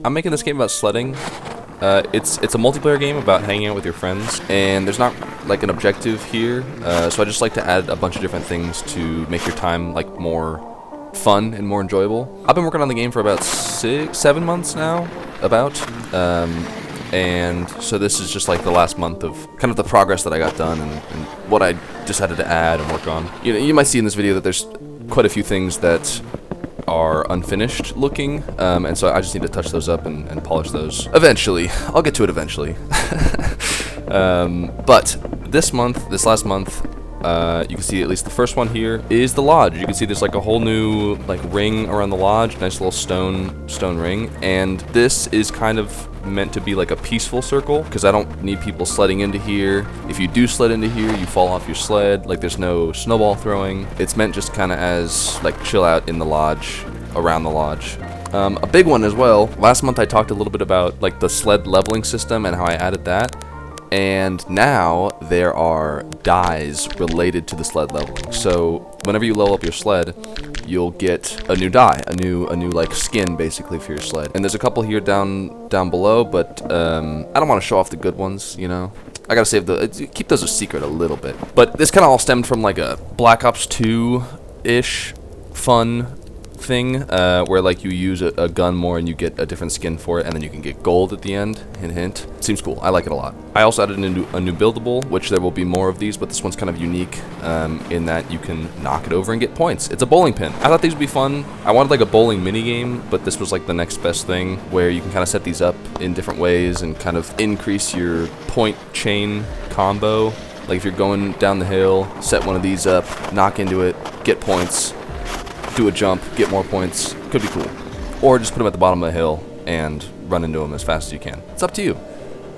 I'm making this game about sledding. It's a multiplayer game about hanging out with your friends, and there's not like an objective here, so I just like to add a bunch of different things to make your time like more fun and more enjoyable. I've been working on the game for about 7 months now, and so this is just like the last month of kind of the progress that I got done and what I decided to add and work on. You might see in this video that there's quite a few things that are unfinished looking, and so I just need to touch those up and polish those. Eventually. I'll get to it eventually. But this last month, you can see at least the first one here is the lodge. You can see there's like a whole new like ring around the lodge, nice little stone ring, and this is kind of meant to be like a peaceful circle because I don't need people sledding into here. If you do sled into here, you fall off your sled. Like there's no snowball throwing. It's meant just kind of as like chill out in the lodge, around the lodge. A big one as well. Last month I talked a little bit about like the sled leveling system and how I added that. And now there are dies related to the sled leveling. So whenever you level up your sled, you'll get a new die, a new like skin basically for your sled. And there's a couple here down below, but I don't want to show off the good ones, you know. I gotta keep those a secret a little bit. But this kind of all stemmed from like a Black Ops 2-ish fun thing, where like you use a gun more and you get a different skin for it, and then you can get gold at the end. Hint hint. Seems cool. I like it a lot. I also added a new buildable, which there will be more of these, but this one's kind of unique in that you can knock it over and get points. It's a bowling pin. I thought these would be fun. I wanted like a bowling mini game, but this was like the next best thing where you can kind of set these up in different ways and kind of increase your point chain combo. Like if you're going down the hill, set one of these up, knock into it, get points, do a jump, get more points. Could be cool. Or just put them at the bottom of the hill and run into them as fast as you can. It's up to you.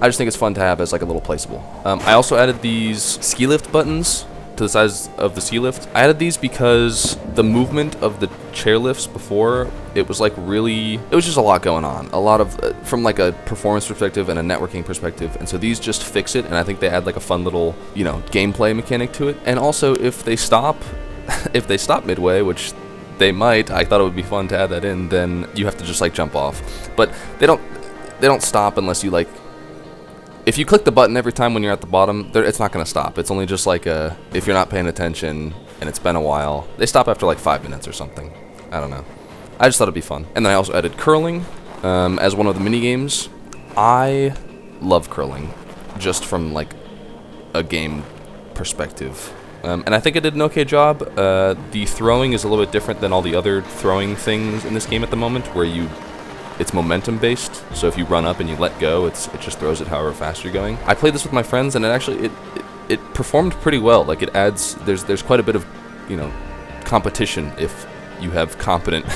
I just think it's fun to have as like a little placeable. I also added these ski lift buttons to the size of the ski lift. I added these because the movement of the chair lifts before, it was just a lot going on. A lot of, from like a performance perspective and a networking perspective. And so these just fix it, and I think they add like a fun little, gameplay mechanic to it. And also if they stop midway, which they might, I thought it would be fun to add that in, then you have to just like jump off. But they don't stop unless you like, if you click the button every time when you're at the bottom, it's not going to stop. It's only just like if you're not paying attention and it's been a while. They stop after like 5 minutes or something. I don't know. I just thought it'd be fun. And then I also added curling as one of the mini games. I love curling just from like a game perspective. And I think I did an okay job. The throwing is a little bit different than all the other throwing things in this game at the moment, where it's momentum based. So if you run up and you let go, it just throws it however fast you're going. I played this with my friends, and it performed pretty well. Like there's quite a bit of competition if you have competent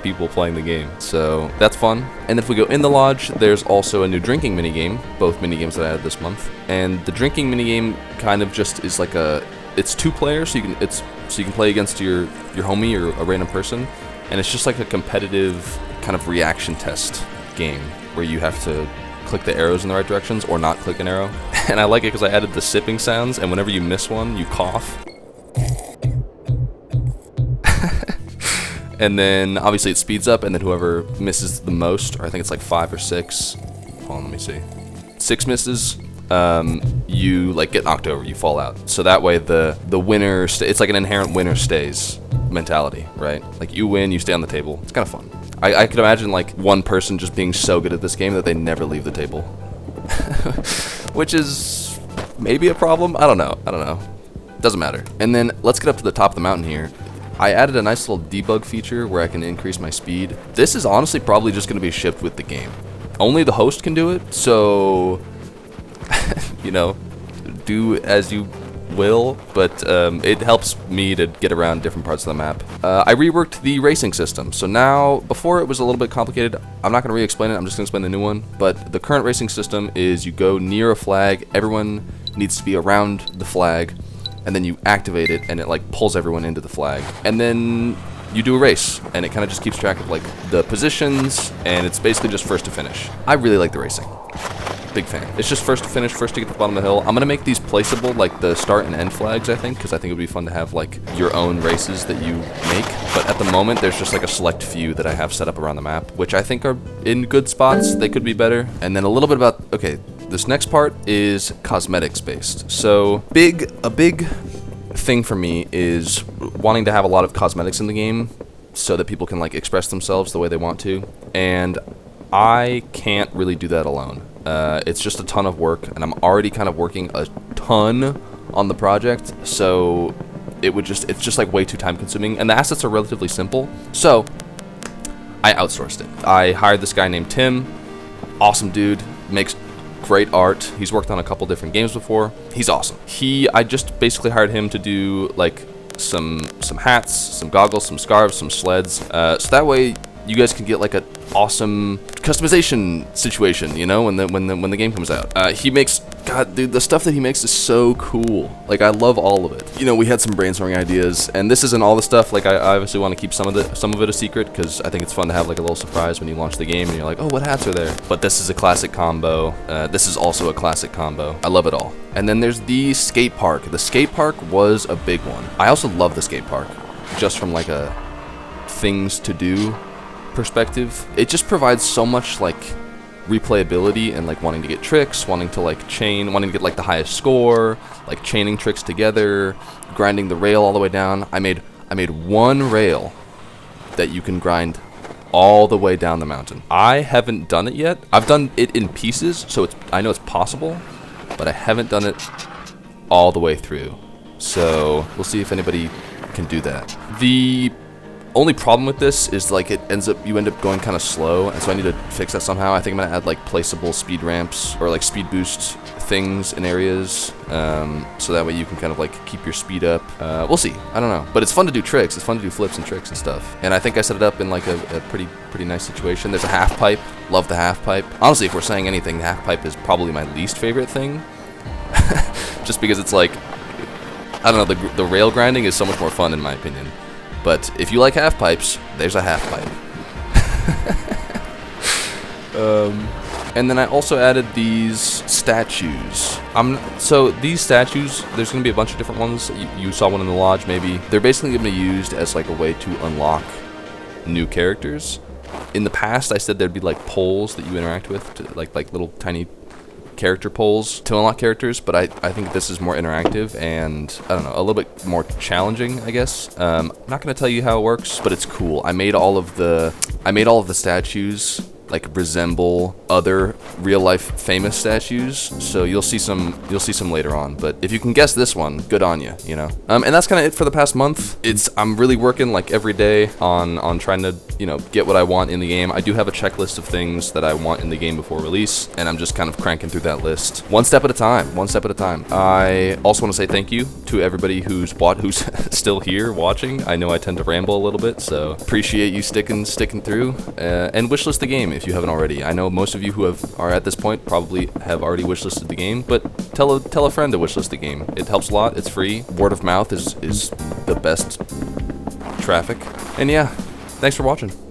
people playing the game. So that's fun. And if we go in the lodge, there's also a new drinking minigame, both minigames that I added this month. And the drinking minigame kind of just is like it's 2 players, so you can play against your homie or a random person, and it's just like a competitive kind of reaction test game where you have to click the arrows in the right directions or not click an arrow. And I like it because I added the sipping sounds, and whenever you miss one, you cough. And then obviously it speeds up, and then whoever misses the most, or I think it's like 5 or 6. Hold on, let me see. 6 misses, you like get knocked over, you fall out. So that way the winner, it's like an inherent winner stays mentality, right? Like you win, you stay on the table. It's kind of fun. I could imagine like one person just being so good at this game that they never leave the table. Which is maybe a problem. I don't know. Doesn't matter. And then let's get up to the top of the mountain here. I added a nice little debug feature where I can increase my speed. This is honestly probably just going to be shipped with the game. Only the host can do it, so do as you will, but it helps me to get around different parts of the map. I reworked the racing system, so now, before it was a little bit complicated. I'm not going to re-explain it, I'm just going to explain the new one. But the current racing system is you go near a flag, everyone needs to be around the flag, and then you activate it, and it like pulls everyone into the flag. And then you do a race, and it kind of just keeps track of like the positions, and it's basically just first to finish. I really like the racing. big fan. It's just first to finish, first to get to the bottom of the hill. I'm gonna make these placeable, like the start and end flags, I think, because I think it would be fun to have like your own races that you make. But at the moment, there's just like a select few that I have set up around the map, which I think are in good spots. They could be better. And then a little bit about, okay, this next part is cosmetics based. So a big thing for me is wanting to have a lot of cosmetics in the game so that people can like express themselves the way they want to. And I can't really do that alone. It's just a ton of work, and I'm already kind of working a ton on the project, so it's just like way too time consuming, and the assets are relatively simple, so I outsourced it. I hired this guy named Tim, awesome dude, makes great art. He's worked on a couple different games before. He's awesome. I just basically hired him to do like some hats, some goggles, some scarves, some sleds, so that way you guys can get like an awesome customization situation, you know, when the game comes out. He makes, God, dude, the stuff that he makes is so cool. Like, I love all of it. You know, we had some brainstorming ideas, and this isn't all the stuff. Like, I obviously want to keep some of it a secret, because I think it's fun to have like a little surprise when you launch the game and you're like, oh, what hats are there? But this is a classic combo. This is also a classic combo. I love it all. And then there's the skate park. The skate park was a big one. I also love the skate park, just from like a things to do perspective. It just provides so much like replayability and like wanting to get tricks, wanting to like chain, wanting to get like the highest score, like chaining tricks together, grinding the rail all the way down. I made one rail that you can grind all the way down the mountain. I haven't done it yet. I've done it in pieces, so I know it's possible, but I haven't done it all the way through. So we'll see if anybody can do that. The only problem with this is like you end up going kind of slow, and so I need to fix that somehow. I think I'm gonna add like placeable speed ramps or like speed boost things in areas, so that way you can kind of like keep your speed up. We'll see. I don't know, but it's fun to do tricks. It's fun to do flips and tricks and stuff. And I think I set it up in like a pretty nice situation. There's a half pipe. Love the half pipe. Honestly, if we're saying anything, the half pipe is probably my least favorite thing, just because it's like, I don't know, the rail grinding is so much more fun in my opinion. But if you like half pipes, there's a half pipe. And then I also added these statues. So these statues, there's going to be a bunch of different ones. You saw one in the lodge, maybe. They're basically going to be used as like a way to unlock new characters. In the past, I said there'd be like poles that you interact with, like little tiny character polls to unlock characters, but I think this is more interactive and, I don't know, a little bit more challenging, I guess. I'm not going to tell you how it works, but it's cool. I made all of the statues like resemble other real life famous statues, so you'll see some later on. But if you can guess this one, good on you, you know. And that's kind of it for the past month. I'm really working like every day on trying to, you know, get what I want in the game. I do have a checklist of things that I want in the game before release, and I'm just kind of cranking through that list one step at a time. I also want to say thank you to everybody who's still here watching. I know I tend to ramble a little bit, so appreciate you sticking through, and wishlist the game if you haven't already. I know most of you who are at this point probably have already wishlisted the game, but tell a friend to wishlist the game. It helps a lot. It's free. Word of mouth is the best traffic. And yeah, thanks for watching.